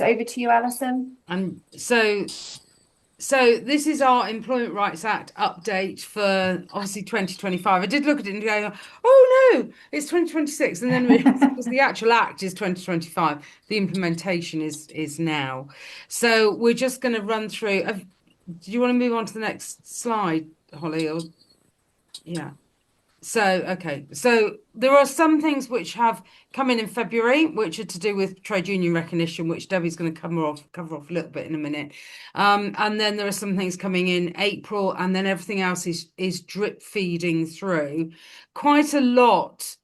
So over to you, Alison. And so this is our Employment Rights Act update for obviously 2025. I did look at it and go, oh no, it's 2026. And then because the actual act is 2025, the implementation is now. So we're just going to run through. Do you want to move on to the next slide, Holly? Or yeah. So there are some things which have come in February, which are to do with trade union recognition, which Debbie's going to cover off a little bit in a minute. And then there are some things coming in April, and then everything else is drip feeding through. Quite a lot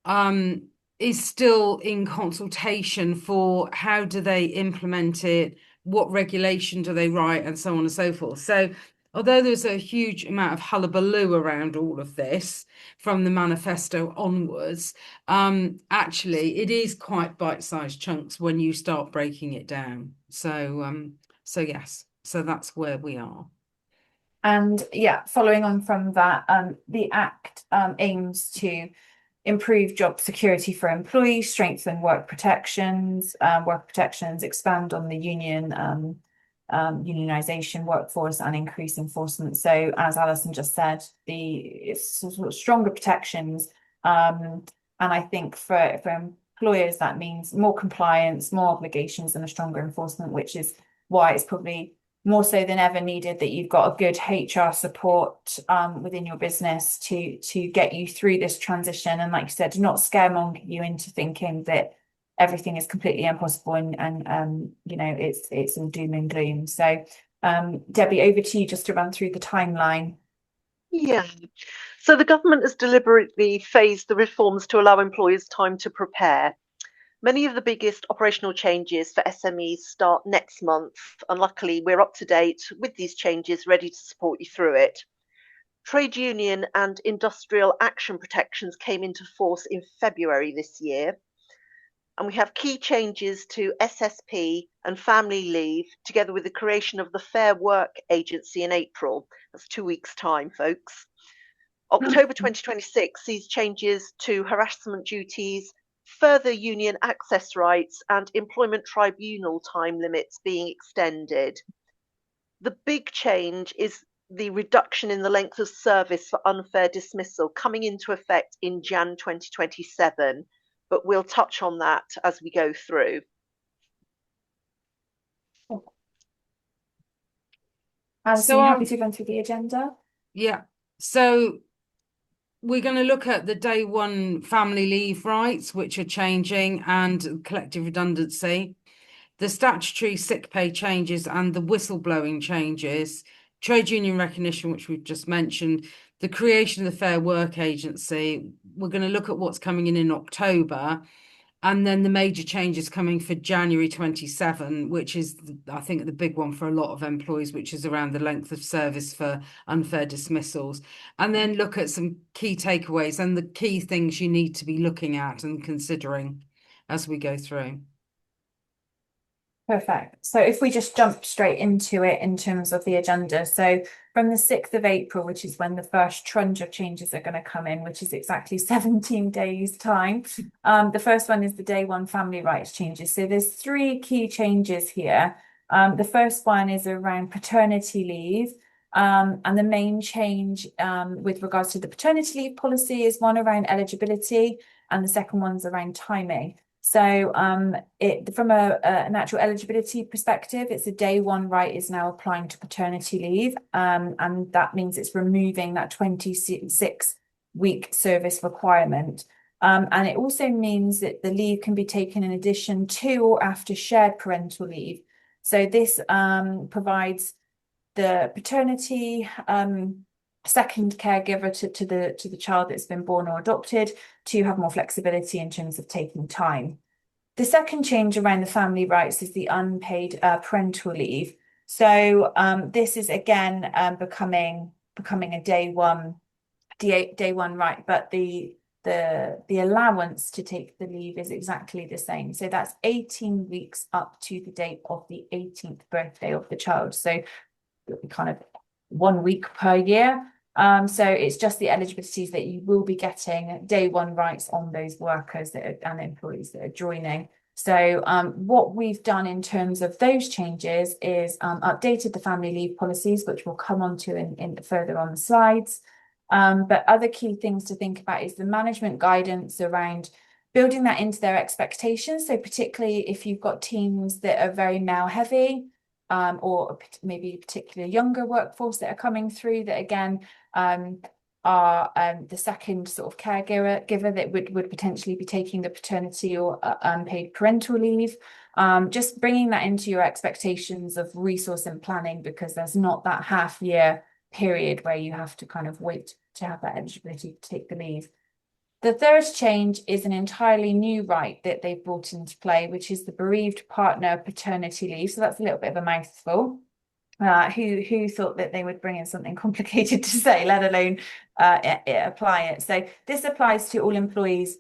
um, is still in consultation for how do they implement it, what regulation do they write, and so on and so forth. So, although there's a huge amount of hullabaloo around all of this from the manifesto onwards, actually, it is quite bite-sized chunks when you start breaking it down. So yes, so that's where we are. And yeah, following on from that, the Act aims to improve job security for employees, strengthen work protections, expand on the unionization workforce, and increase enforcement. So, as Alison just said, it's sort of stronger protections, and I think for employers that means more compliance, more obligations, and a stronger enforcement, which is why it's probably more so than ever needed that you've got a good HR support within your business to get you through this transition. And like you said, not scaremonger you into thinking that everything is completely impossible and you know it's all doom and gloom. So Debbie, over to you just to run through the timeline. Yeah. So the government has deliberately phased the reforms to allow employers time to prepare. Many of the biggest operational changes for SMEs start next month, and luckily we're up to date with these changes, ready to support you through it. Trade union and industrial action protections came into force in February this year, and we have key changes to SSP and family leave, together with the creation of the Fair Work Agency in April. That's 2 weeks' time, folks. October 2026 sees changes to harassment duties, further union access rights, and employment tribunal time limits being extended. The big change is the reduction in the length of service for unfair dismissal coming into effect in Jan 2027, but we'll touch on that as we go through. Alison, So you happy to run through the agenda? yeah. So we're going to look at the day one family leave rights, which are changing, and collective redundancy, the statutory sick pay changes, and the whistleblowing changes, trade union recognition, which we've just mentioned, the creation of the Fair Work Agency. We're going to look at what's coming in October, and then the major changes coming for January 27, which is, I think, the big one for a lot of employees, which is around the length of service for unfair dismissals. And then look at some key takeaways and the key things you need to be looking at and considering as we go through. Perfect. So if we just jump straight into it in terms of the agenda. So from the 6th of April, which is when the first trunge of changes are going to come in, which is exactly 17 days time. The first one is the day one family rights changes. So there's three key changes here. The first one is around paternity leave. And the main change with regards to the paternity leave policy is one around eligibility, and the second one's around timing. So it from a natural eligibility perspective, it's a day one right is now applying to paternity leave. And that means it's removing that 26-week service requirement. And it also means that the leave can be taken in addition to or after shared parental leave. So this provides the paternity second caregiver to the child that's been born or adopted to have more flexibility in terms of taking time. The second change around the family rights is the unpaid parental leave. So this is again becoming a day one right, but the allowance to take the leave is exactly the same. So that's 18 weeks up to the date of the 18th birthday of the child. So kind of 1 week per year. So it's just the eligibilities that you will be getting day one rights on those workers and employees that are joining. So what we've done in terms of those changes is updated the family leave policies, which we'll come on to in further on the slides. But other key things to think about is the management guidance around building that into their expectations. So particularly if you've got teams that are very male heavy, or maybe particularly younger workforce that are coming through that again are the second sort of caregiver that would potentially be taking the paternity or unpaid parental leave. Just bringing that into your expectations of resource and planning, because there's not that half-year period where you have to kind of wait to have that eligibility to take the leave. The third change is an entirely new right that they've brought into play, which is the bereaved partner paternity leave. So that's a little bit of a mouthful. Who thought that they would bring in something complicated to say, let alone apply it. So this applies to all employees.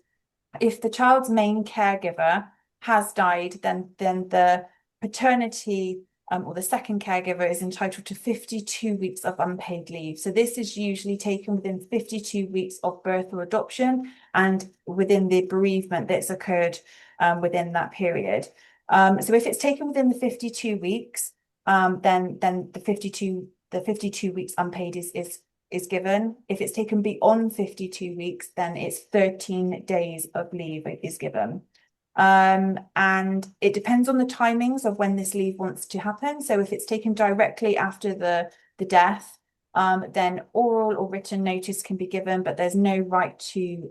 If the child's main caregiver has died, then the paternity or the second caregiver is entitled to 52 weeks of unpaid leave. So this is usually taken within 52 weeks of birth or adoption and within the bereavement that's occurred within that period. So if it's taken within the 52 weeks, then the 52 weeks unpaid is given. If it's taken beyond 52 weeks, then it's 13 days of leave is given. And it depends on the timings of when this leave wants to happen. So if it's taken directly after the death, then oral or written notice can be given, but there's no right to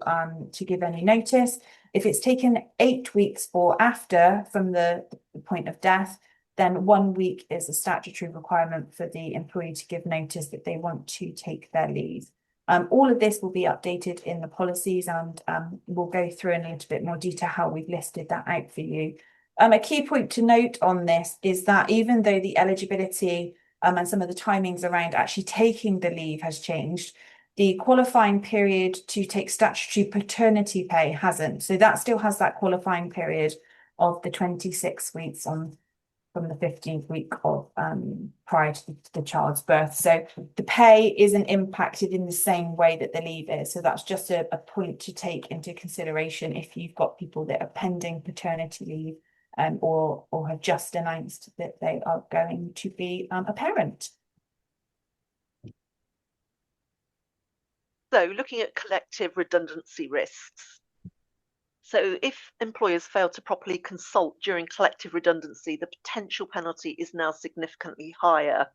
give any notice. If it's taken 8 weeks or after from the point of death, then 1 week is a statutory requirement for the employee to give notice that they want to take their leave. All of this will be updated in the policies, and we'll go through in a little bit more detail how we've listed that out for you. A key point to note on this is that even though the eligibility and some of the timings around actually taking the leave has changed, the qualifying period to take statutory paternity pay hasn't. So that still has that qualifying period of the 26 weeks from the 15th week of prior to the child's birth. So the pay isn't impacted in the same way that the leave is. So that's just a point to take into consideration if you've got people that are pending paternity leave or have just announced that they are going to be a parent. So looking at collective redundancy risks. So if employers fail to properly consult during collective redundancy, the potential penalty is now significantly higher.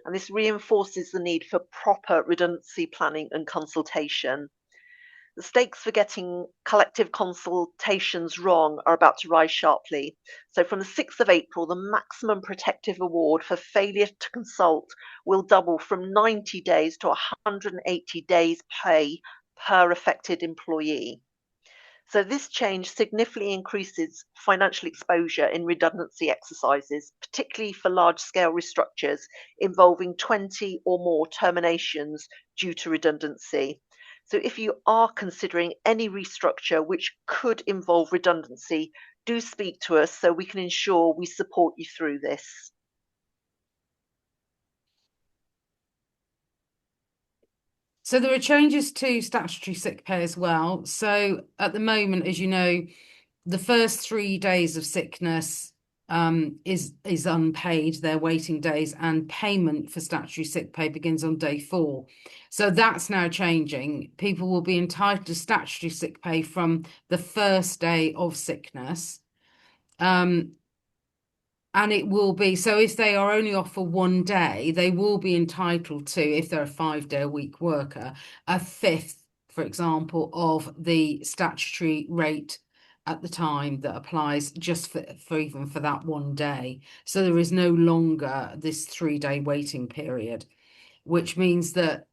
And this reinforces the need for proper redundancy planning and consultation. The stakes for getting collective consultations wrong are about to rise sharply. So from the 6th of April, the maximum protective award for failure to consult will double from 90 days to 180 days pay per affected employee. So this change significantly increases financial exposure in redundancy exercises, particularly for large-scale restructures involving 20 or more terminations due to redundancy. So if you are considering any restructure which could involve redundancy, do speak to us so we can ensure we support you through this. So there are changes to statutory sick pay as well. So at the moment, as you know, the first 3 days of sickness is unpaid, they're waiting days, and payment for statutory sick pay begins on day 4. So that's now changing. People will be entitled to statutory sick pay from the first day of sickness. And it will be, so if they are only off for 1 day, they will be entitled to, if they're a 5-day-a-week worker, a fifth, for example, of the statutory rate at the time that applies just for even for that 1 day. So there is no longer this 3-day waiting period, which means that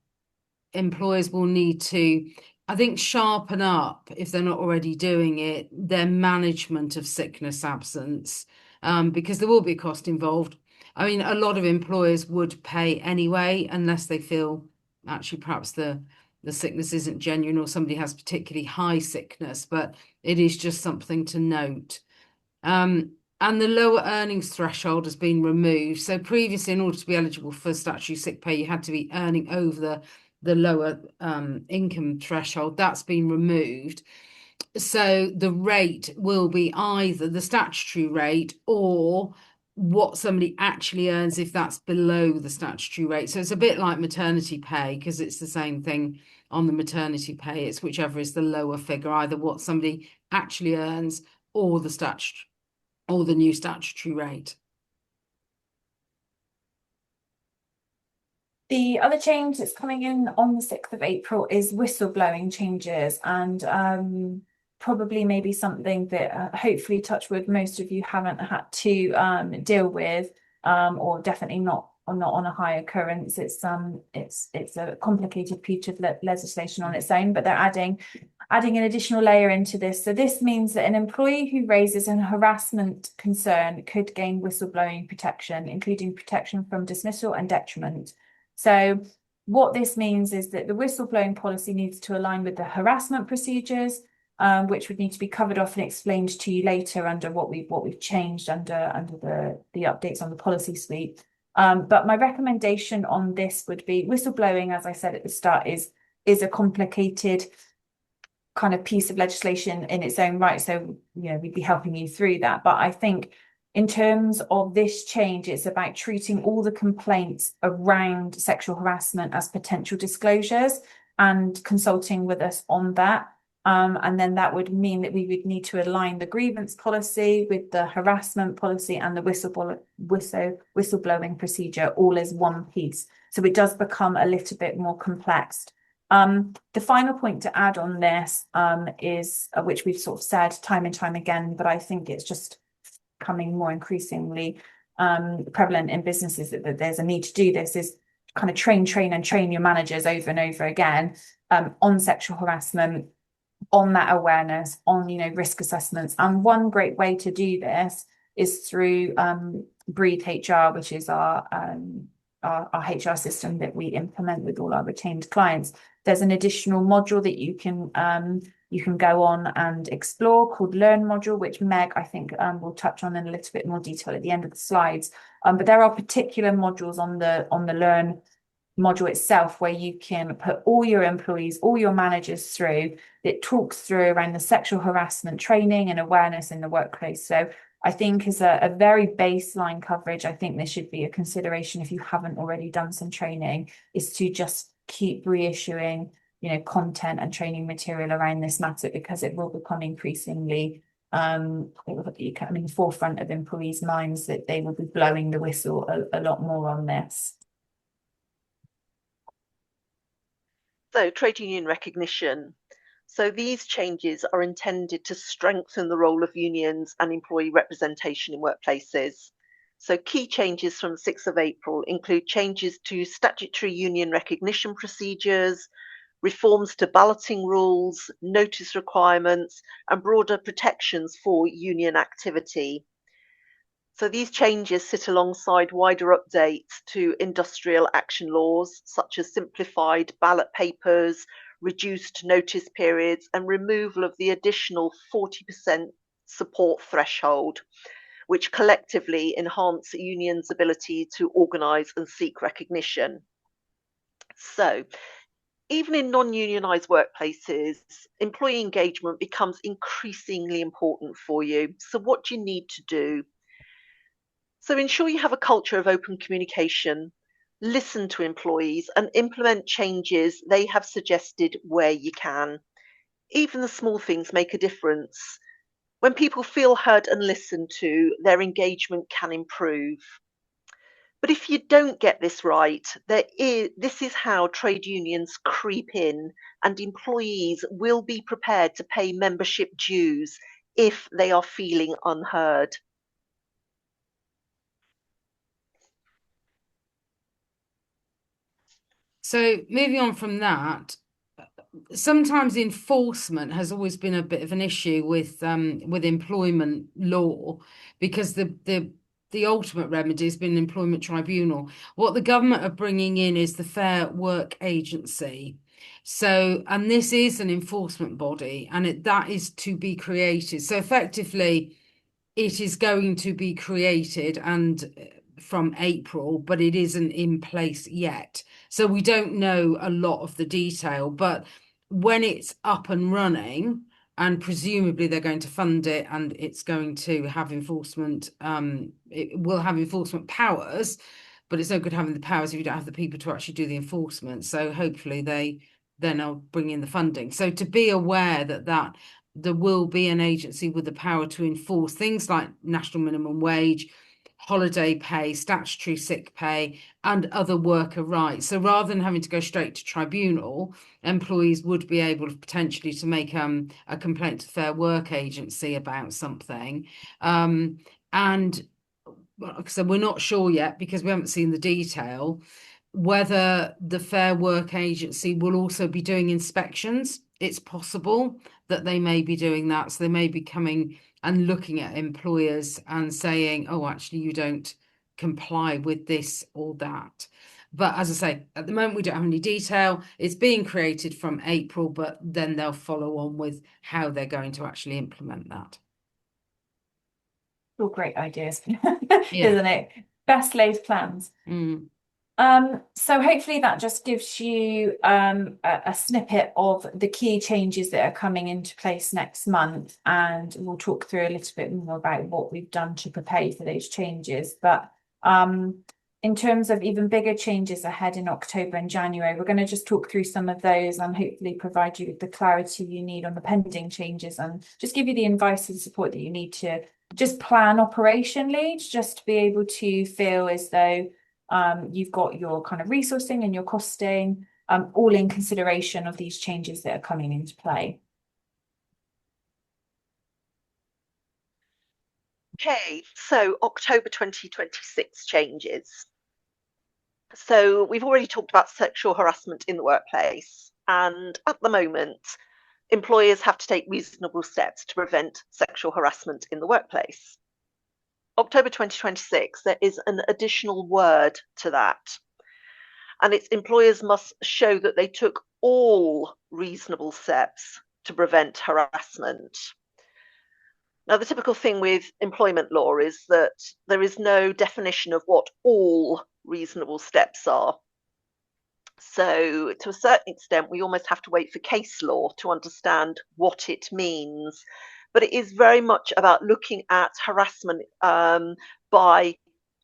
employers will need to, I think, sharpen up, if they're not already doing it, their management of sickness absence. Because there will be a cost involved. I mean, a lot of employers would pay anyway, unless they feel actually perhaps the sickness isn't genuine or somebody has particularly high sickness, but it is just something to note. And the lower earnings threshold has been removed. So previously, in order to be eligible for statutory sick pay, you had to be earning over the lower income threshold. That's been removed. So the rate will be either the statutory rate or what somebody actually earns if that's below the statutory rate. So it's a bit like maternity pay, because it's the same thing on the maternity pay. It's whichever is the lower figure, either what somebody actually earns or the statutory or the new statutory rate. The other change that's coming in on the 6th of April is whistleblowing changes, and probably maybe something that hopefully, touch wood, most of you haven't had to deal with, or definitely not on a high occurrence. It's a complicated piece of legislation on its own, but they're adding an additional layer into this. So this means that an employee who raises an harassment concern could gain whistleblowing protection, including protection from dismissal and detriment. So what this means is that the whistleblowing policy needs to align with the harassment procedures, which would need to be covered off and explained to you later under what we've changed under the updates on the policy suite. But my recommendation on this would be whistleblowing, as I said at the start, is a complicated kind of piece of legislation in its own right. So, we'd be helping you through that. But I think in terms of this change, it's about treating all the complaints around sexual harassment as potential disclosures and consulting with us on that. And then that would mean that we would need to align the grievance policy with the harassment policy and the whistleblowing procedure all as one piece. So it does become a little bit more complex. The final point to add on this is, which we've sort of said time and time again, but I think it's just becoming more increasingly prevalent in businesses that there's a need to do this, is kind of train your managers over and over again on sexual harassment, on that awareness, on risk assessments. And one great way to do this is through Breathe HR, which is our HR system that we implement with all our retained clients. There's an additional module that you can go on and explore called Learn module, which Meg, I think, will touch on in a little bit more detail at the end of the slides. But there are particular modules on the Learn module itself where you can put all your employees, all your managers through. It talks through around the sexual harassment training and awareness in the workplace. So I think as a very baseline coverage, I think this should be a consideration if you haven't already done some training, is to just keep reissuing content and training material around this matter, because it will become increasingly the forefront of employees' minds, that they will be blowing the whistle a lot more on this. So trade union recognition. So these changes are intended to strengthen the role of unions and employee representation in workplaces. So key changes from the 6th of April include changes to statutory union recognition procedures, reforms to balloting rules, notice requirements, and broader protections for union activity. So these changes sit alongside wider updates to industrial action laws, such as simplified ballot papers, reduced notice periods, and removal of the additional 40% support threshold, which collectively enhance unions' ability to organise and seek recognition. So, even in non-unionised workplaces, employee engagement becomes increasingly important for you. So what do you need to do? So ensure you have a culture of open communication, listen to employees and implement changes they have suggested where you can. Even the small things make a difference. When people feel heard and listened to, their engagement can improve. But if you don't get this right, this is how trade unions creep in, and employees will be prepared to pay membership dues if they are feeling unheard. So moving on from that, sometimes enforcement has always been a bit of an issue with employment law, because the ultimate remedy has been an employment tribunal. What the government are bringing in is the Fair Work Agency. So, and this is an enforcement body, and that is to be created. So effectively, it is going to be created and from April, but it isn't in place yet. So we don't know a lot of the detail, but when it's up and running, and presumably they're going to fund it, and it's going to have enforcement. It will have enforcement powers, but it's no good having the powers if you don't have the people to actually do the enforcement. So hopefully they then will bring in the funding. So to be aware that there will be an agency with the power to enforce things like national minimum wage, holiday pay, statutory sick pay, and other worker rights. So rather than having to go straight to tribunal, employees would be able to potentially to make a complaint to Fair Work Agency about something. And so we're not sure yet, because we haven't seen the detail, whether the Fair Work Agency will also be doing inspections. It's possible that they may be doing that. So they may be coming and looking at employers and saying, oh, actually, you don't comply with this or that. But as I say, at the moment, we don't have any detail. It's being created from April, but then they'll follow on with how they're going to actually implement that. All great ideas, Yeah. isn't it? Best laid plans. Mm. So hopefully that just gives you a snippet of the key changes that are coming into place next month, and we'll talk through a little bit more about what we've done to prepare for those changes. But in terms of even bigger changes ahead in October and January, we're going to just talk through some of those and hopefully provide you with the clarity you need on the pending changes, and just give you the advice and support that you need to just plan operationally, just to be able to feel as though you've got your kind of resourcing and your costing all in consideration of these changes that are coming into play. Okay, so October 2026 changes. So we've already talked about sexual harassment in the workplace, and at the moment, employers have to take reasonable steps to prevent sexual harassment in the workplace. October 2026, there is an additional word to that, and it's employers must show that they took all reasonable steps to prevent harassment. Now, the typical thing with employment law is that there is no definition of what all reasonable steps are. So, to a certain extent, we almost have to wait for case law to understand what it means. But it is very much about looking at harassment by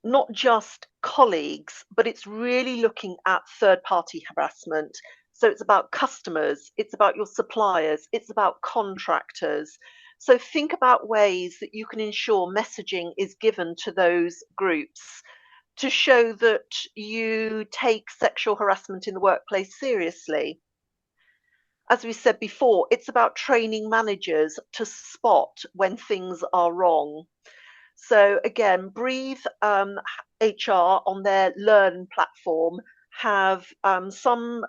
not just colleagues, but it's really looking at third-party harassment. So it's about customers, it's about your suppliers, it's about contractors. So think about ways that you can ensure messaging is given to those groups to show that you take sexual harassment in the workplace seriously. As we said before, it's about training managers to spot when things are wrong. So again, Breathe HR on their Learn platform have some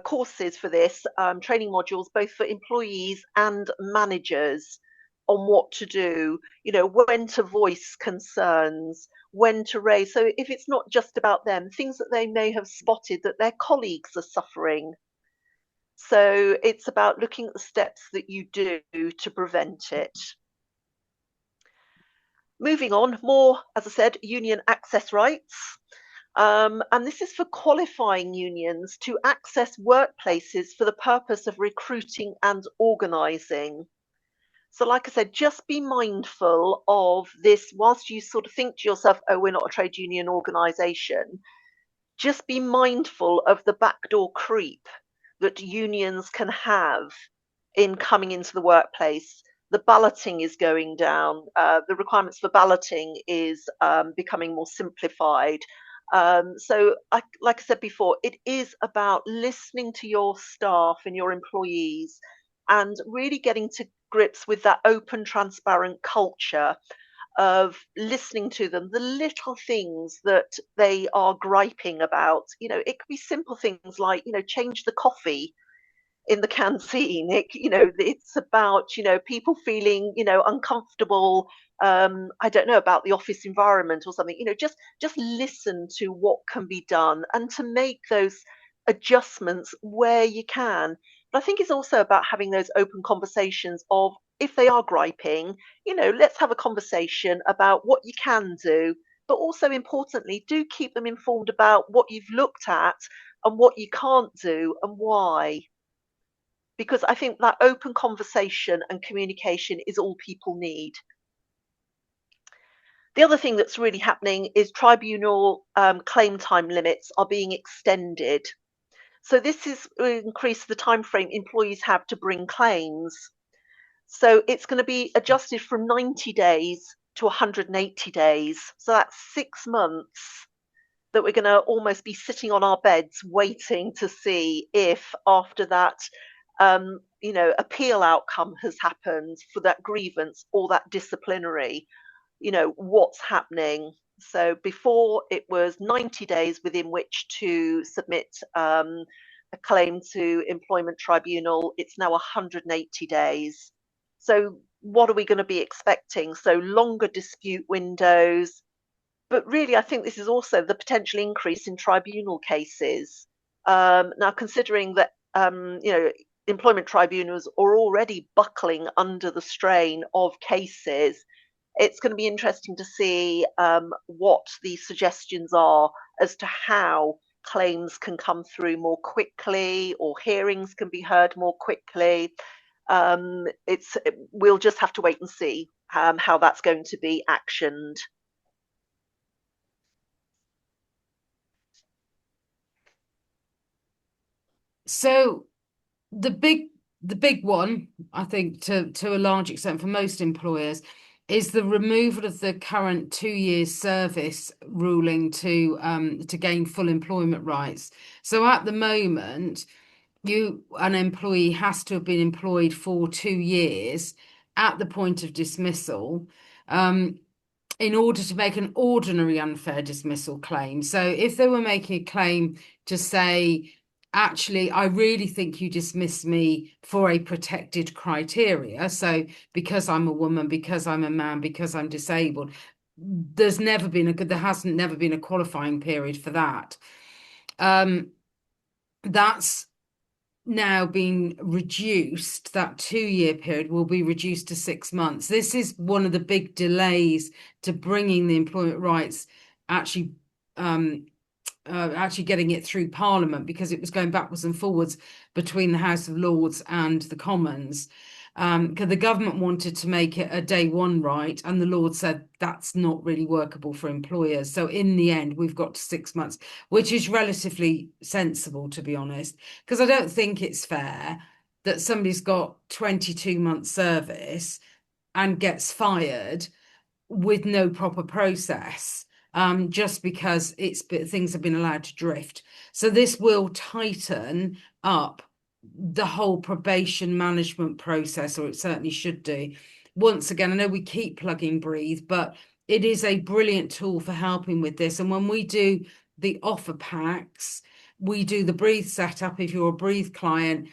courses for this, training modules, both for employees and managers, on what to do, when to voice concerns, when to raise. So if it's not just about them, things that they may have spotted that their colleagues are suffering. So it's about looking at the steps that you do to prevent it. Moving on, more, as I said, union access rights. And this is for qualifying unions to access workplaces for the purpose of recruiting and organising. So like I said, just be mindful of this whilst you sort of think to yourself, oh, we're not a trade union organisation. Just be mindful of the backdoor creep that unions can have in coming into the workplace. The balloting is going down. The requirements for balloting is becoming more simplified. So like I said before, it is about listening to your staff and your employees and really getting to grips with that open, transparent culture of listening to them, the little things that they are griping about. It could be simple things like, change the coffee in the canteen. It's about, people feeling, uncomfortable. I don't know, about the office environment or something. Just listen to what can be done and to make those adjustments where you can. But I think it's also about having those open conversations of, if they are griping, let's have a conversation about what you can do, but also importantly, do keep them informed about what you've looked at and what you can't do and why. because I think that open conversation and communication is all people need. The other thing that's really happening is tribunal claim time limits are being extended. So this is increase the time frame employees have to bring claims. So it's going to be adjusted from 90 days to 180 days. So that's 6 months that we're going to almost be sitting on our beds waiting to see if after that appeal outcome has happened for that grievance or that disciplinary, what's happening. So before it was 90 days within which to submit a claim to employment tribunal, it's now 180 days. So what are we going to be expecting? So longer dispute windows, but really I think this is also the potential increase in tribunal cases. Now considering that employment tribunals are already buckling under the strain of cases, it's going to be interesting to see what the suggestions are as to how claims can come through more quickly or hearings can be heard more quickly. We'll just have to wait and see how that's going to be actioned. So the big one, I think, to a large extent for most employers, is the removal of the current 2 years service ruling to gain full employment rights. So at the moment, an employee has to have been employed for 2 years at the point of dismissal in order to make an ordinary unfair dismissal claim. So if they were making a claim to say, actually, I really think you dismissed me for a protected criteria. So because I'm a woman, because I'm a man, because I'm disabled, there hasn't never been a qualifying period for that. That's now being reduced. That 2-year period will be reduced to 6 months. This is one of the big delays to bringing the employment rights actually getting it through Parliament, because it was going backwards and forwards between the House of Lords and the Commons. Because the government wanted to make it a day one right, and the Lords said that's not really workable for employers. So in the end, we've got to 6 months, which is relatively sensible, to be honest, because I don't think it's fair that somebody's got 22 months service and gets fired with no proper process. Just because things have been allowed to drift. So this will tighten up the whole probation management process, or it certainly should do. Once again, I know we keep plugging Breathe, but it is a brilliant tool for helping with this. And when we do the offer packs, we do the Breathe setup. If you're a Breathe client,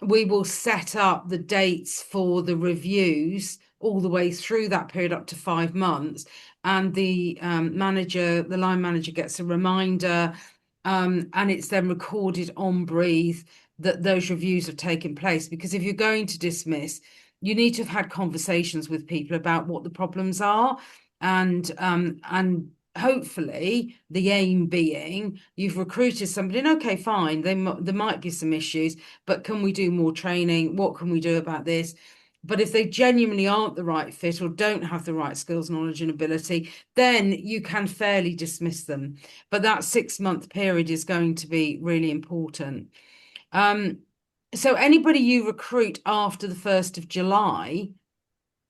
we will set up the dates for the reviews all the way through that period up to 5 months. And the line manager gets a reminder, and it's then recorded on Breathe that those reviews have taken place. Because if you're going to dismiss, you need to have had conversations with people about what the problems are, and hopefully the aim being you've recruited somebody and okay, fine, there might be some issues, but can we do more training? What can we do about this? But if they genuinely aren't the right fit or don't have the right skills, knowledge and ability, then you can fairly dismiss them. But that 6-month period is going to be really important. So anybody you recruit after the 1st of July,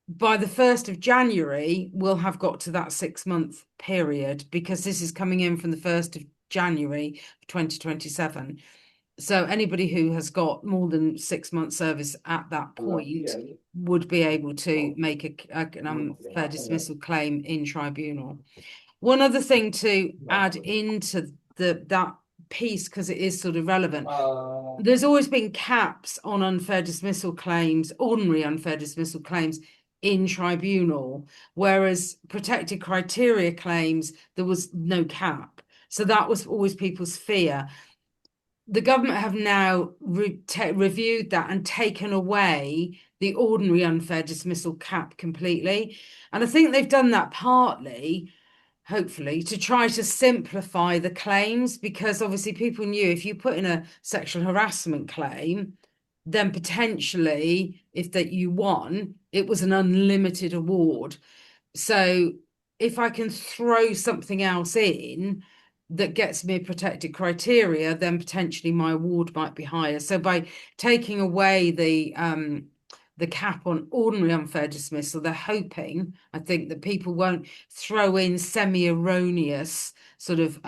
by the 1st of January, will have got to that 6-month period, because this is coming in from the 1st of January 2027. So anybody who has got more than 6 months service at that point would be able to make an unfair dismissal claim in tribunal. One other thing to add into that piece, because it is sort of relevant, there's always been caps on unfair dismissal claims, ordinary unfair dismissal claims in tribunal, whereas protected criteria claims, there was no cap. So that was always people's fear. The government have now reviewed that and taken away the ordinary unfair dismissal cap completely. And I think they've done that partly, hopefully, to try to simplify the claims, because obviously people knew if you put in a sexual harassment claim, then potentially, if that you won, it was an unlimited award. So if I can throw something else in that gets me a protected criteria, then potentially my award might be higher. So by taking away the cap on ordinary unfair dismissal, they're hoping, I think, that people won't throw in semi-erroneous sort of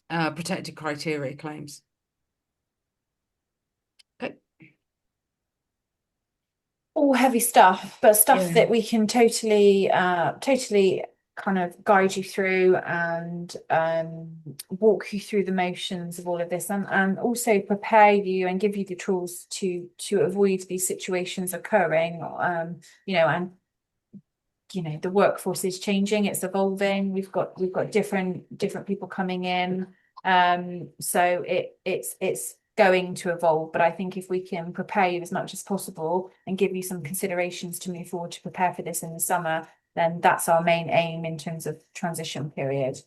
protected criteria claims. Okay. All heavy stuff, but stuff Yeah. that we can totally kind of guide you through and walk you through the motions of all of this, and also prepare you and give you the tools to avoid these situations occurring. You know, and the workforce is changing, it's evolving. We've got different people coming in. So it's going to evolve, but I think if we can prepare you as much as possible and give you some considerations to move forward to prepare for this in the summer, then that's our main aim in terms of transition period.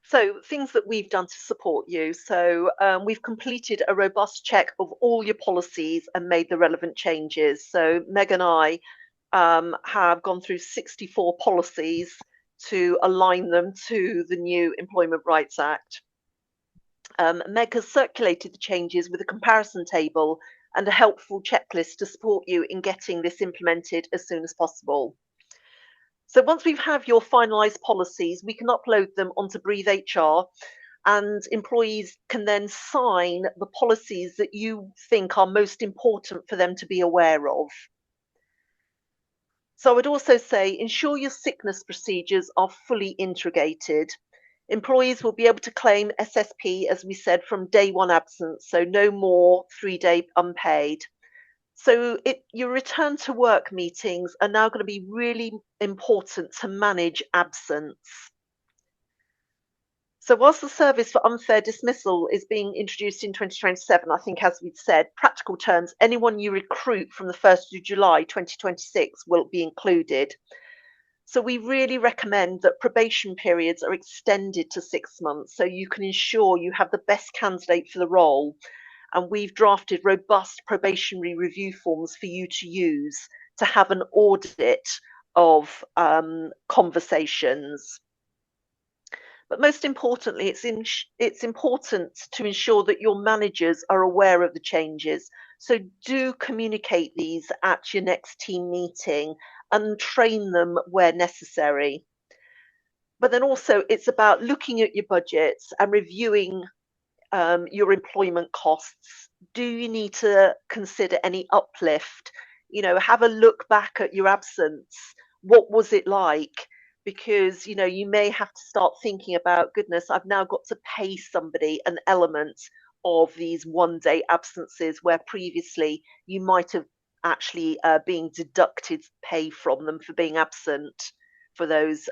So things that we've done to support you. So we've completed a robust check of all your policies and made the relevant changes. So Meg and I have gone through 64 policies to align them to the new Employment Rights Act. Meg has circulated the changes with a comparison table and a helpful checklist to support you in getting this implemented as soon as possible. So once we have your finalised policies, we can upload them onto Breathe HR, and employees can then sign the policies that you think are most important for them to be aware of. So I would also say ensure your sickness procedures are fully integrated. Employees will be able to claim SSP, as we said, from day one absence, so no more 3-day unpaid. So your return to work meetings are now going to be really important to manage absence. So whilst the service for unfair dismissal is being introduced in 2027, I think, as we've said, practical terms, anyone you recruit from the 1st of July 2026 will be included. So we really recommend that probation periods are extended to 6 months so you can ensure you have the best candidate for the role. And we've drafted robust probationary review forms for you to use to have an audit of conversations. But most importantly, it's important to ensure that your managers are aware of the changes. So do communicate these at your next team meeting and train them where necessary. But then also it's about looking at your budgets and reviewing your employment costs. Do you need to consider any uplift? Have a look back at your absence. What was it like? Because you may have to start thinking about, goodness, I've now got to pay somebody an element of these 1-day absences where previously you might have actually been deducted pay from them for being absent for those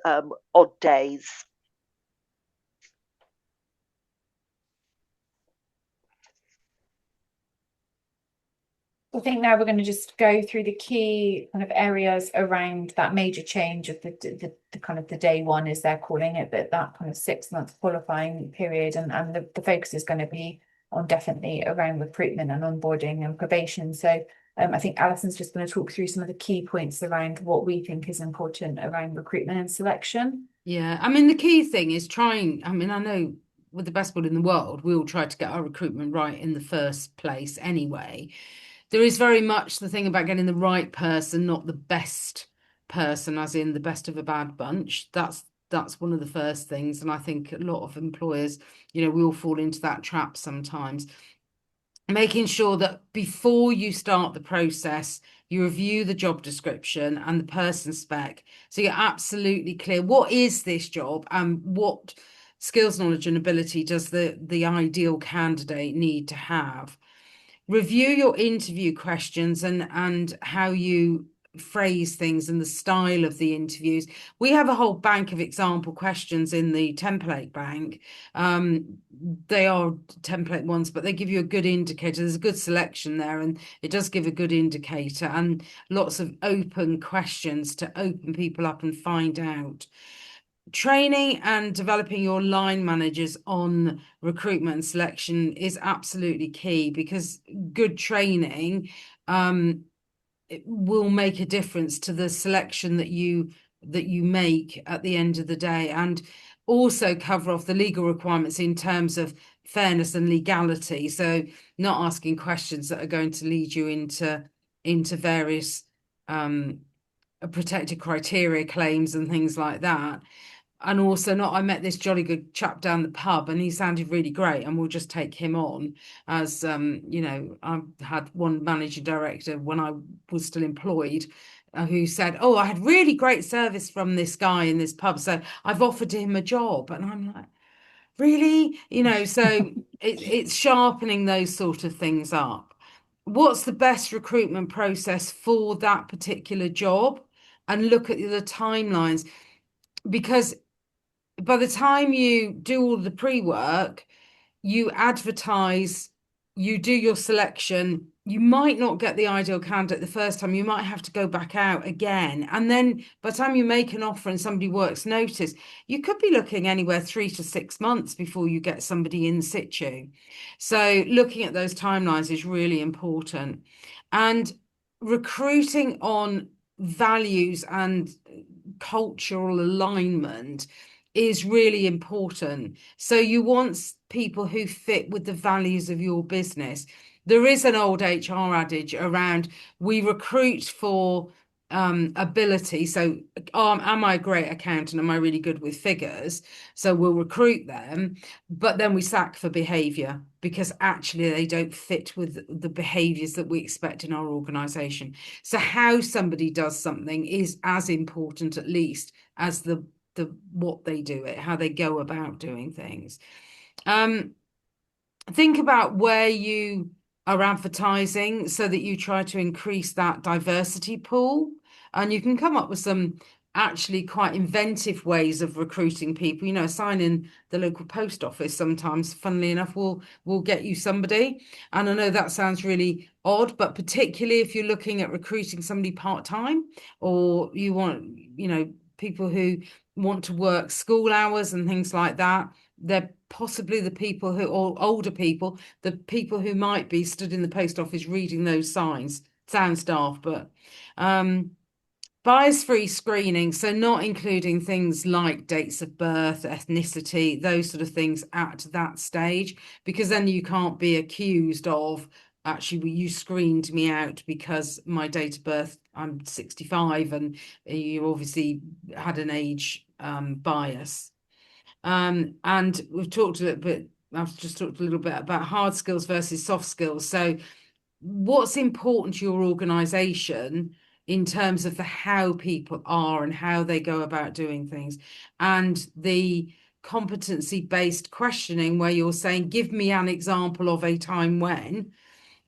odd days. I think now we're going to just go through the key kind of areas around that major change of the kind of the day one, as they're calling it, that kind of 6-month qualifying period, and the focus is going to be on definitely around recruitment and onboarding and probation. So I think Alison's just going to talk through some of the key points around what we think is important around recruitment and selection. Yeah, I mean, the key thing is I know with the best will in the world, we all try to get our recruitment right in the first place anyway. There is very much the thing about getting the right person, not the best person, as in the best of a bad bunch. That's one of the first things. And I think a lot of employers, we all fall into that trap sometimes. Making sure that before you start the process, you review the job description and the person spec. So you're absolutely clear, what is this job and what skills, knowledge and ability does the ideal candidate need to have? Review your interview questions and how you phrase things and the style of the interviews. We have a whole bank of example questions in the template bank. They are template ones, but they give you a good indicator. There's a good selection there, and it does give a good indicator, and lots of open questions to open people up and find out. training and developing your line managers on recruitment and selection is absolutely key, because good training it will make a difference to the selection that you make at the end of the day, and also cover off the legal requirements in terms of fairness and legality. So not asking questions that are going to lead you into various protected criteria claims and things like that. And also not, I met this jolly good chap down the pub and he sounded really great, and we'll just take him on as, you know, I had one managing director when I was still employed who said, oh, I had really great service from this guy in this pub, so I've offered him a job. And I'm like, really? You know, so it's sharpening those sort of things up. What's the best recruitment process for that particular job? And look at the timelines, because by the time you do all the pre-work, you advertise, you do your selection, you might not get the ideal candidate the first time, you might have to go back out again. And then by the time you make an offer and somebody works notice, you could be looking anywhere 3 to 6 months before you get somebody in situ. So looking at those timelines is really important. And recruiting on values and cultural alignment is really important. So you want people who fit with the values of your business. There is an old HR adage around, we recruit for ability. So am I a great accountant? Am I really good with figures? So we'll recruit them, but then we sack for behavior, because actually they don't fit with the behaviors that we expect in our organization. So how somebody does something is as important, at least, as the what they do, it, how they go about doing things. Think about where you are advertising so that you try to increase that diversity pool, and you can come up with some actually quite inventive ways of recruiting people. You know, a sign in the local post office sometimes, funnily enough, will get you somebody. And I know that sounds really odd, but particularly if you're looking at recruiting somebody part-time, or you want, you know, people who want to work school hours and things like that, they're possibly the people who, or older people, the people who might be stood in the post office reading those signs. Sounds daft, but bias-free screening, so not including things like dates of birth, ethnicity, those sort of things at that stage, because then you can't be accused of, actually, well, you screened me out because my date of birth, I'm 65, and you obviously had an age bias. And we've talked a little bit, I've just talked a little bit about hard skills versus soft skills. So what's important to your organization in terms of the how people are and how they go about doing things, and the competency-based questioning, where you're saying, give me an example of a time when,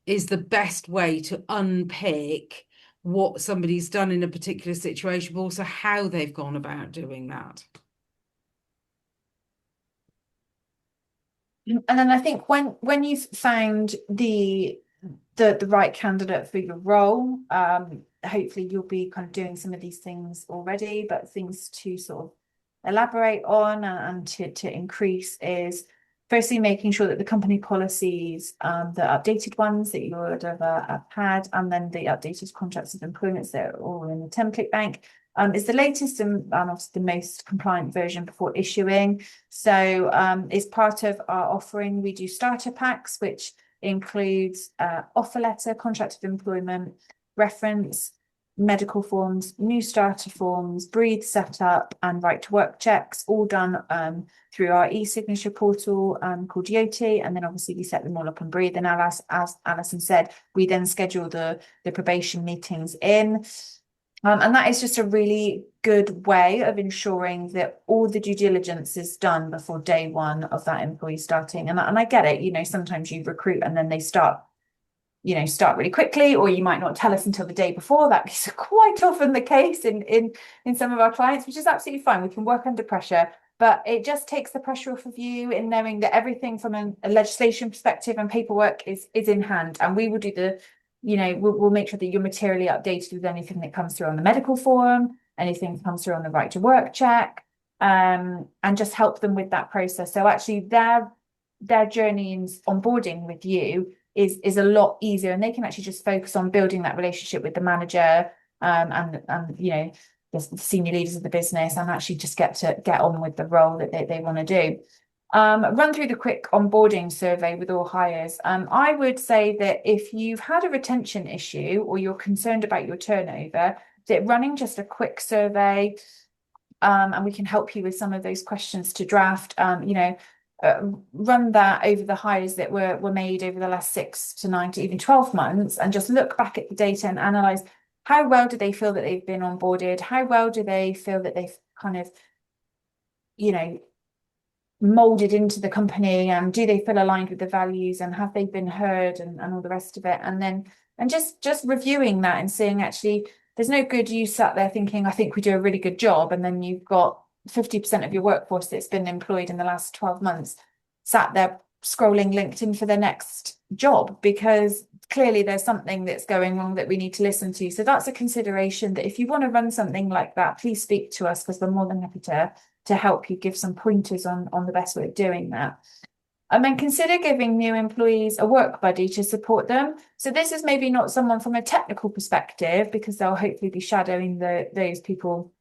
is the best way to unpick what somebody's done in a particular situation, but also how they've gone about doing that. And then I think when you've found the right candidate for your role, hopefully you'll be kind of doing some of these things already, but things to sort of elaborate on and to increase is firstly making sure that the company policies, the updated ones that you would have had, and then the updated contracts of employment that are all in the template bank, is the latest and obviously the most compliant version before issuing. So as part of our offering, we do starter packs, which includes offer letter, contract of employment, reference, medical forms, new starter forms, breathe setup, and right to work checks, all done through our e-signature portal called Yoti. And then obviously we set them all up on Breathe. And as Alison said, we then schedule the probation meetings in. And that is just a really good way of ensuring that all the due diligence is done before day one of that employee starting. And I get it, you know, sometimes you recruit and then they start really quickly, or you might not tell us until the day before. That is quite often the case in some of our clients, which is absolutely fine. We can work under pressure, but it just takes the pressure off of you in knowing that everything from a legislation perspective and paperwork is in hand. And we will do we'll make sure that you're materially updated with anything that comes through on the medical form, anything that comes through on the right to work check, and just help them with that process. So actually their journey in onboarding with you is a lot easier, and they can actually just focus on building that relationship with the manager, and you know, the senior leaders of the business, and actually just get on with the role that they want to do. Run through the quick onboarding survey with all hires. I would say that if you've had a retention issue or you're concerned about your turnover, that running just a quick survey, and we can help you with some of those questions to draft, you know, run that over the hires that were made over the last 6 to 9 to even 12 months, and just look back at the data and analyze how well do they feel that they've been onboarded, how well do they feel that they've kind of, you know, molded into the company, and do they feel aligned with the values, and have they been heard, and all the rest of it. And then just reviewing that and seeing, actually there's no good you sat there thinking I think we do a really good job, and then you've got 50% of your workforce that's been employed in the last 12 months sat there scrolling LinkedIn for their next job, because clearly there's something that's going wrong that we need to listen to. So that's a consideration, that if you want to run something like that, please speak to us, because we're more than happy to help you, give some pointers on the best way of doing that. And then consider giving new employees a work buddy to support them. So this is maybe not someone from a technical perspective, because they'll hopefully be shadowing those people,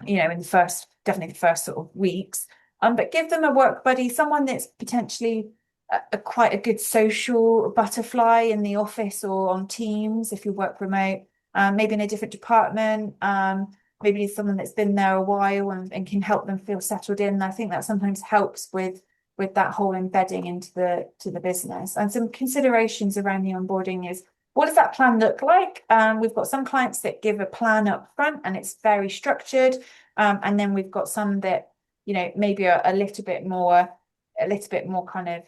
you know, in definitely the first sort of weeks. But give them a work buddy, someone that's potentially quite a good social butterfly in the office or on Teams if you work remote, maybe in a different department, maybe someone that's been there a while and can help them feel settled in. I think that sometimes helps with that whole embedding into the business. And some considerations around the onboarding is, what does that plan look like? We've got some clients that give a plan up front and it's very structured. And then we've got some that, you know, maybe are a little bit more kind of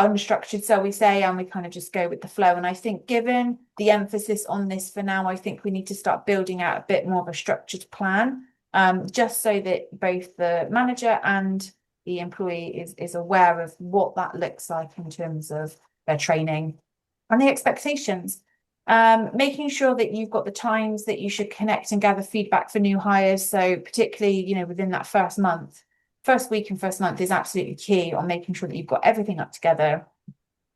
unstructured, so we say, and we kind of just go with the flow. And I think, given the emphasis on this for now, I think we need to start building out a bit more of a structured plan, just so that both the manager and the employee is aware of what that looks like in terms of their training and the expectations. Making sure that you've got the times that you should connect and gather feedback for new hires. So particularly, you know, within that first week and first month is absolutely key on making sure that you've got everything up together,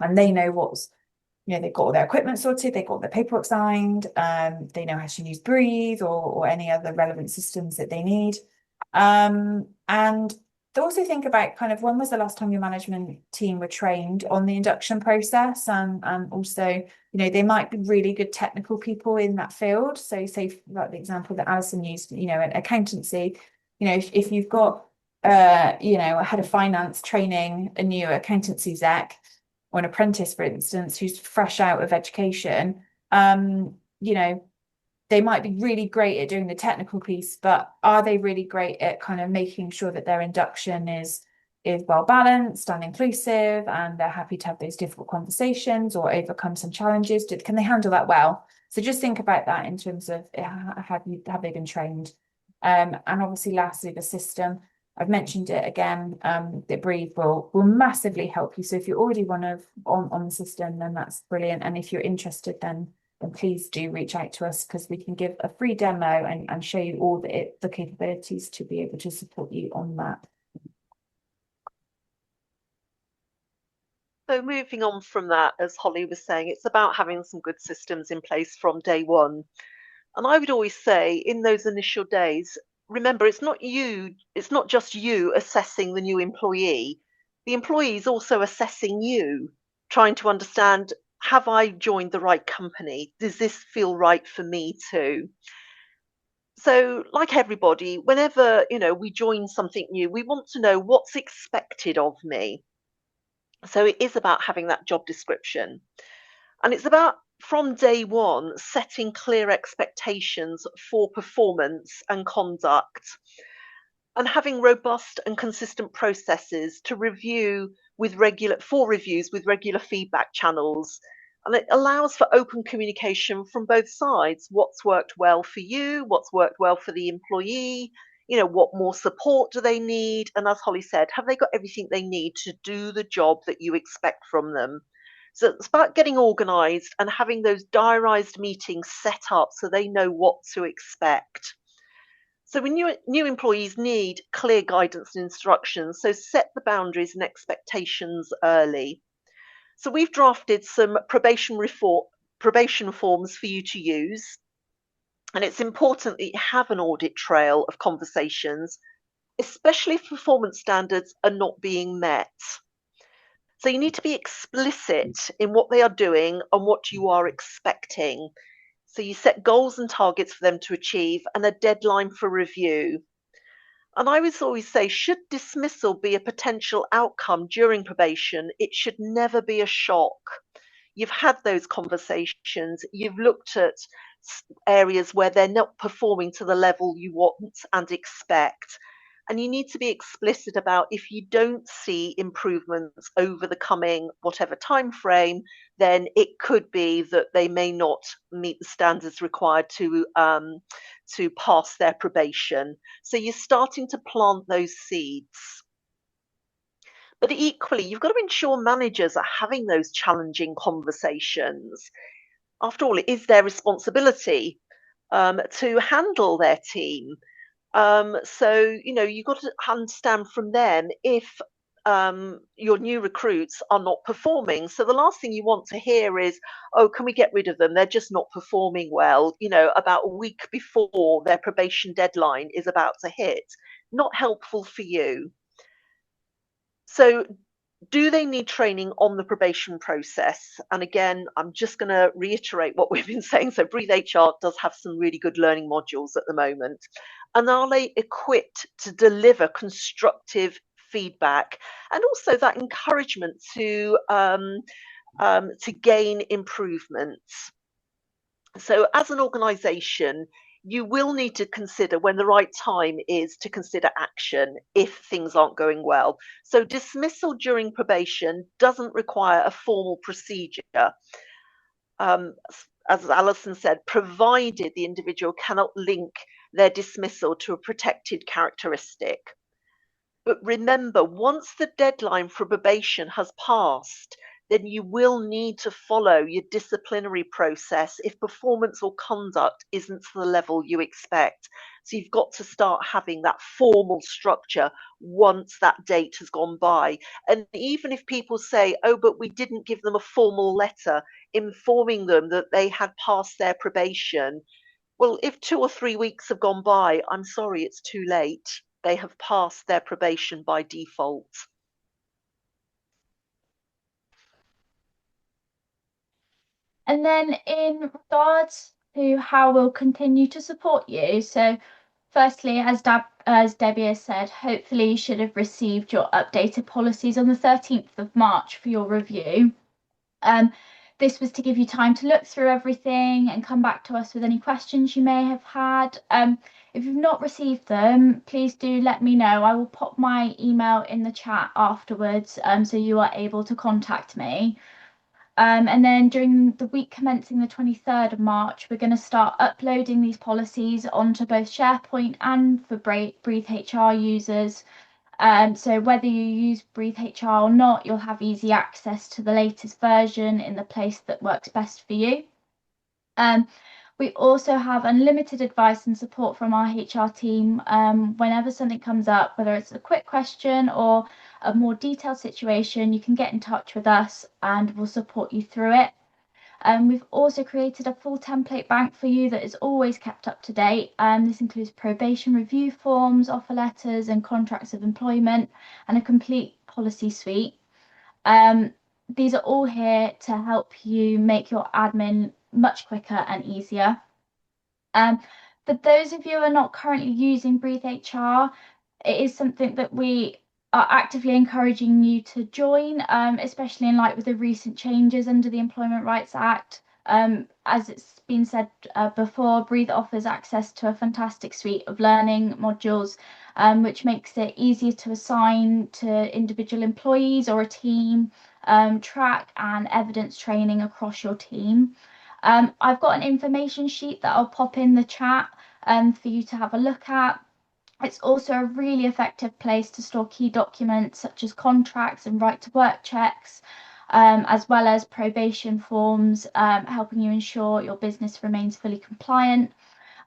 and they know you know, they've got all their equipment sorted, they've got their paperwork signed, they know how to use Breathe or any other relevant systems that they need. And also think about kind of, when was the last time your management team were trained on the induction process, and also, you know, they might be really good technical people in that field. So say, like the example that Alison used, you know, an accountancy, you know, if you've got you know, a head of finance training a new accountancy exec or an apprentice, for instance, who's fresh out of education, you know, they might be really great at doing the technical piece, but are they really great at kind of making sure that their induction is well balanced and inclusive, and they're happy to have those difficult conversations or overcome some challenges? Can they handle that well? So just think about that in terms of, have they been trained? And obviously, lastly, the system. I've mentioned it again, that Breathe will massively help you. So if you're already on the system, then that's brilliant. And if you're interested, then please do reach out to us, because we can give a free demo and show you all the capabilities to be able to support you on that. So moving on from that, as Holly was saying, it's about having some good systems in place from day one. And I would always say, in those initial days, remember, it's not just you assessing the new employee. The employee is also assessing you, trying to understand, have I joined the right company? Does this feel right for me too? So, like everybody, whenever, you know, we join something new, we want to know what's expected of me. So it is about having that job description. And it's about, from day one, setting clear expectations for performance and conduct, and having robust and consistent processes to reviews with regular feedback channels. And it allows for open communication from both sides. What's worked well for you? What's worked well for the employee? You know, what more support do they need? And as Holly said, have they got everything they need to do the job that you expect from them? So it's about getting organised and having those diarised meetings set up so they know what to expect. So when new employees need clear guidance and instructions, so set the boundaries and expectations early. So we've drafted some probation forms for you to use, and it's important that you have an audit trail of conversations, especially if performance standards are not being met. So you need to be explicit in what they are doing and what you are expecting. So you set goals and targets for them to achieve and a deadline for review. And I would always say, should dismissal be a potential outcome during probation, it should never be a shock. You've had those conversations, you've looked at areas where they're not performing to the level you want and expect. And you need to be explicit about if you don't see improvements over the coming whatever time frame, then it could be that they may not meet the standards required to pass their probation. So you're starting to plant those seeds. But equally, you've got to ensure managers are having those challenging conversations. After all, it is their responsibility to handle their team. So, you've got to understand from them if your new recruits are not performing. So the last thing you want to hear is, oh, can we get rid of them? They're just not performing well, about a week before their probation deadline is about to hit. Not helpful for you. So do they need training on the probation process? And again, I'm just going to reiterate what we've been saying. So Breathe HR does have some really good learning modules at the moment. And are they equipped to deliver constructive feedback and also that encouragement to gain improvements? So as an organisation, you will need to consider when the right time is to consider action if things aren't going well. So dismissal during probation doesn't require a formal procedure. As Alison said, provided the individual cannot link their dismissal to a protected characteristic. But remember, once the deadline for probation has passed, then you will need to follow your disciplinary process if performance or conduct isn't to the level you expect. So you've got to start having that formal structure once that date has gone by. And even if people say, oh, but we didn't give them a formal letter informing them that they had passed their probation, well, if 2 or 3 weeks have gone by, I'm sorry, it's too late. They have passed their probation by default. And then in regards to how we'll continue to support you, so firstly, as Debbie has said, hopefully you should have received your updated policies on the 13th of March for your review. This was to give you time to look through everything and come back to us with any questions you may have had. If you've not received them, please do let me know. I will pop my email in the chat afterwards, so you are able to contact me. And then during the week commencing the 23rd of March, we're going to start uploading these policies onto both SharePoint and for Breathe HR users. So whether you use Breathe HR or not, you'll have easy access to the latest version in the place that works best for you. We also have unlimited advice and support from our HR team whenever something comes up, whether it's a quick question or a more detailed situation, you can get in touch with us and we'll support you through it. We've also created a full template bank for you that is always kept up to date. This includes probation review forms, offer letters and contracts of employment and a complete policy suite. These are all here to help you make your admin much quicker and easier. For those of you who are not currently using Breathe HR, it is something that we are actively encouraging you to join, especially in light with the recent changes under the Employment Rights Act. As it's been said before, Breathe offers access to a fantastic suite of learning modules, which makes it easier to assign to individual employees or a team, track and evidence training across your team. I've got an information sheet that I'll pop in the chat for you to have a look at. It's also a really effective place to store key documents such as contracts and right to work checks, as well as probation forms, helping you ensure your business remains fully compliant.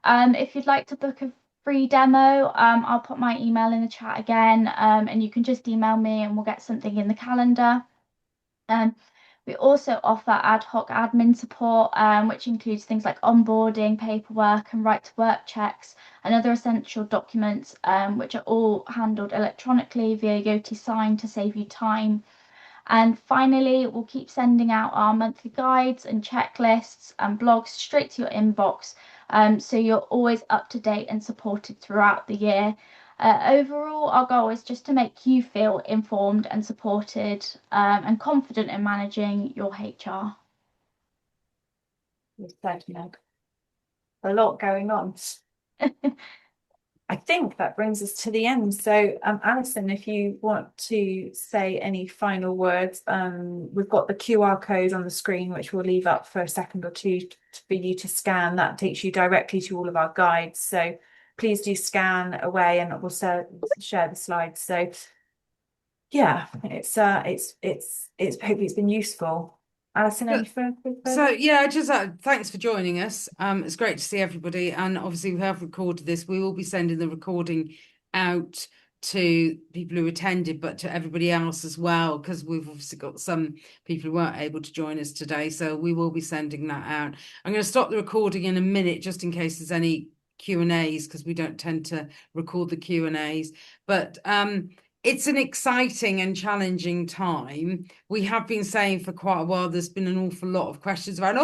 If you'd like to book a free demo. I'll put my email in the chat again, and you can just email me and we'll get something in the calendar. We also offer ad hoc admin support, which includes things like onboarding, paperwork, and right to work checks, and other essential documents, which are all handled electronically via Yoti Sign to save you time. And finally, we'll keep sending out our monthly guides and checklists and blogs straight to your inbox, so you're always up to date and supported throughout the year. Overall, our goal is just to make you feel informed and supported, and confident in managing your HR. You said, Meg. A lot going on. I think that brings us to the end. So, Alison, if you want to say any final words, we've got the QR code on the screen, which we'll leave up for a second or two for you to scan. That takes you directly to all of our guides. So please do scan away, and we'll share the slides. So yeah, it's hopefully it's been useful. Alison, any further? So yeah, just thanks for joining us. It's great to see everybody, and obviously we have recorded this. We will be sending the recording out to people who attended, but to everybody else as well, because we've obviously got some people who weren't able to join us today. So we will be sending that out. I'm going to stop the recording in a minute, just in case there's any Q&As, because we don't tend to record the Q&As. But it's an exciting and challenging time. We have been saying for quite a while, there's been an awful lot of questions about,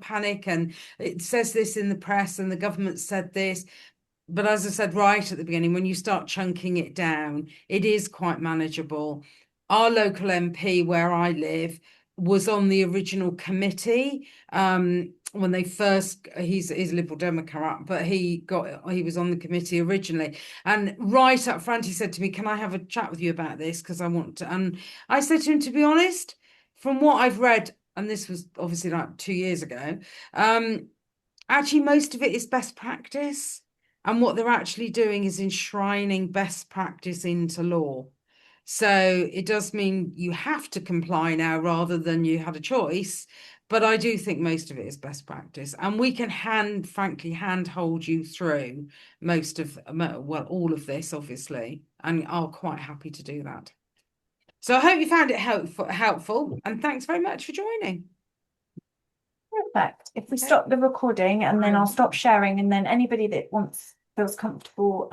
panic, and it says this in the press and the government said this. But as I said right at the beginning, when you start chunking it down, it is quite manageable. Our local MP where I live was on the original committee when they first, he's a Liberal Democrat, but he was on the committee originally, and right up front he said to me, can I have a chat with you about this, because I want to. And I said to him, to be honest, from what I've read, and this was obviously like 2 years ago, actually most of it is best practice, and what they're actually doing is enshrining best practice into law. So it does mean you have to comply now rather than you had a choice. But I do think most of it is best practice, and we can handhold you through all of this, obviously, and are quite happy to do that. So I hope you found it helpful, and thanks very much for joining. Perfect. If we stop the recording, and then I'll stop sharing, and then anybody that feels comfortable